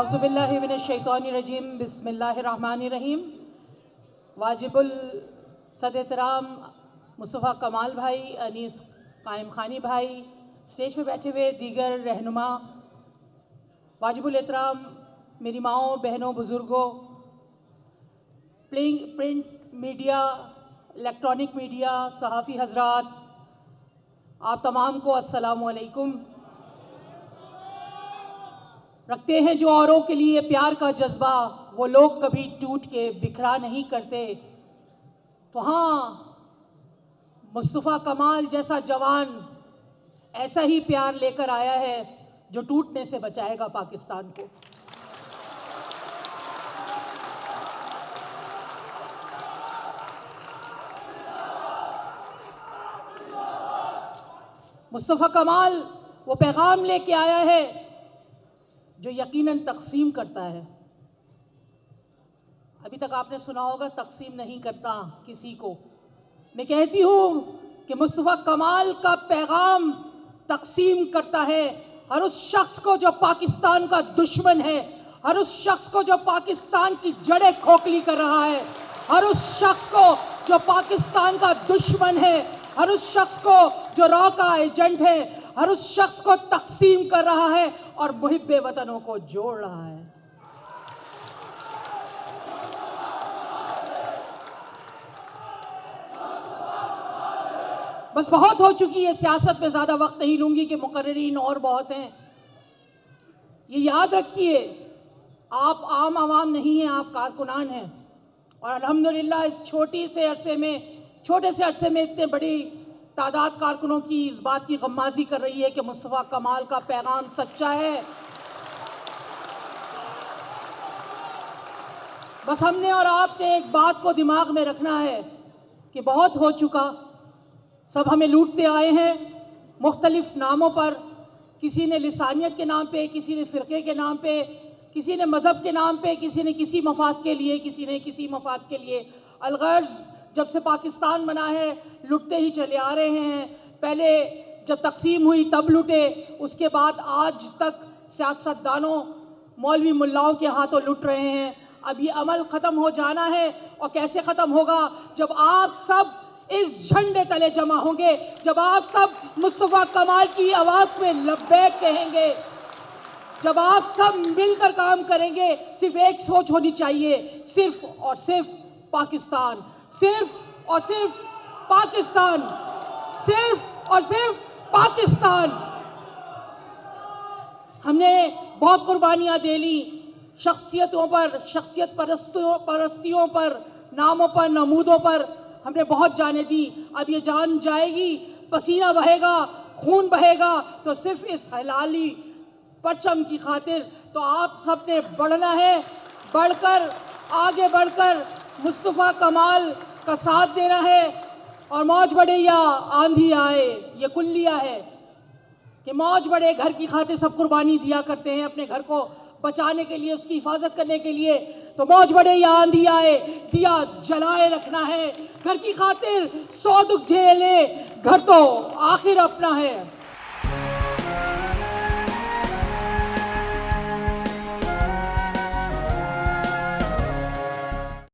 औज़ुबिल्लाहि मिनश्शैतानिर्रजीम बिस्मिल्लाहिर्रहमानिर्रहीम। वाजिबुल सद-ए-एहतराम मुस्तफ़ा कमाल भाई, अनीस कायम खानी भाई, स्टेज पे बैठे हुए दीगर रहनुमा, वाजिबुल एहतराम मेरी माओं, बहनों, बुज़ुर्गों, प्रिंट मीडिया, इलेक्ट्रॉनिक मीडिया, सहाफ़ी हजरात, आप तमाम को अस्सलामु अलैकुम। रखते हैं जो औरों के लिए प्यार का जज्बा, वो लोग कभी टूट के बिखरा नहीं करते। तो हाँ, मुस्तफ़ा कमाल जैसा जवान ऐसा ही प्यार लेकर आया है जो टूटने से बचाएगा पाकिस्तान को। मुस्तफ़ा कमाल वो पैगाम लेके आया है जो यकीनन तकसीम करता है। अभी तक आपने सुना होगा तकसीम नहीं करता किसी को। मैं कहती हूं कि मुस्तफ़ा कमाल का पैगाम तकसीम करता है हर उस शख्स को जो पाकिस्तान का दुश्मन है, हर उस शख्स को जो पाकिस्तान की जड़ें खोखली कर रहा है, हर उस शख्स को जो पाकिस्तान का दुश्मन है, हर उस शख्स को जो रॉ का एजेंट है, हर उस शख्स को तकसीम कर रहा है और मुहिब्बे वतनों को जोड़ रहा है। बस बहुत हो चुकी है सियासत में, ज्यादा वक्त नहीं लूंगी कि मुकर्रिरीन और बहुत हैं। ये याद रखिए, आप आम आवाम नहीं हैं, आप कारकुनान हैं। और अल्हम्दुलिल्लाह इस छोटे से अरसे में इतने बड़ी तादाद कारकुनों की इस बात की गम्माजी कर रही है कि मुस्तफ़ा कमाल का पैगाम सच्चा है। बस हमने और आपने एक बात को दिमाग में रखना है कि बहुत हो चुका। सब हमें लूटते आए हैं मुख्तलिफ नामों पर। किसी ने लिसानियत के नाम पे, किसी ने फ़िरक़े के नाम पे, किसी ने मज़हब के नाम पे, किसी ने किसी मफाद के लिए, किसी ने किसी मफाद के लिए। अलगर्ज़ जब से पाकिस्तान बना है लुटते ही चले आ रहे हैं। पहले जब तकसीम हुई तब लुटे, उसके बाद आज तक सियासतदानों, मौलवी मुल्लाओं के हाथों लुट रहे हैं। अब ये अमल ख़त्म हो जाना है। और कैसे ख़त्म होगा? जब आप सब इस झंडे तले जमा होंगे, जब आप सब मुस्तफ़ा कमाल की आवाज़ में लब्बैक कहेंगे, जब आप सब मिलकर काम करेंगे। सिर्फ एक सोच होनी चाहिए, सिर्फ और सिर्फ पाकिस्तान, सिर्फ और सिर्फ पाकिस्तान, सिर्फ और सिर्फ पाकिस्तान। हमने बहुत कुर्बानियां दे ली शख्सियतों पर, शख्सियत परस्तियों पर, नामों पर, नमूदों पर हमने बहुत जाने दी। अब ये जान जाएगी, पसीना बहेगा, खून बहेगा, तो सिर्फ इस हलाली परचम की खातिर। तो आप सब ने बढ़ना है, बढ़कर आगे बढ़कर मुस्तफ़ा कमाल का साथ देना है। और मौज बढ़े या आंधी आए, ये कुल्लिया है कि मौज बढ़े। घर की खातिर सब कुर्बानी दिया करते हैं अपने घर को बचाने के लिए, उसकी हिफाजत करने के लिए। तो मौज बढ़े या आंधी आए, दिया जलाए रखना है। घर की खातिर 100 दुख झेले, घर तो आखिर अपना है।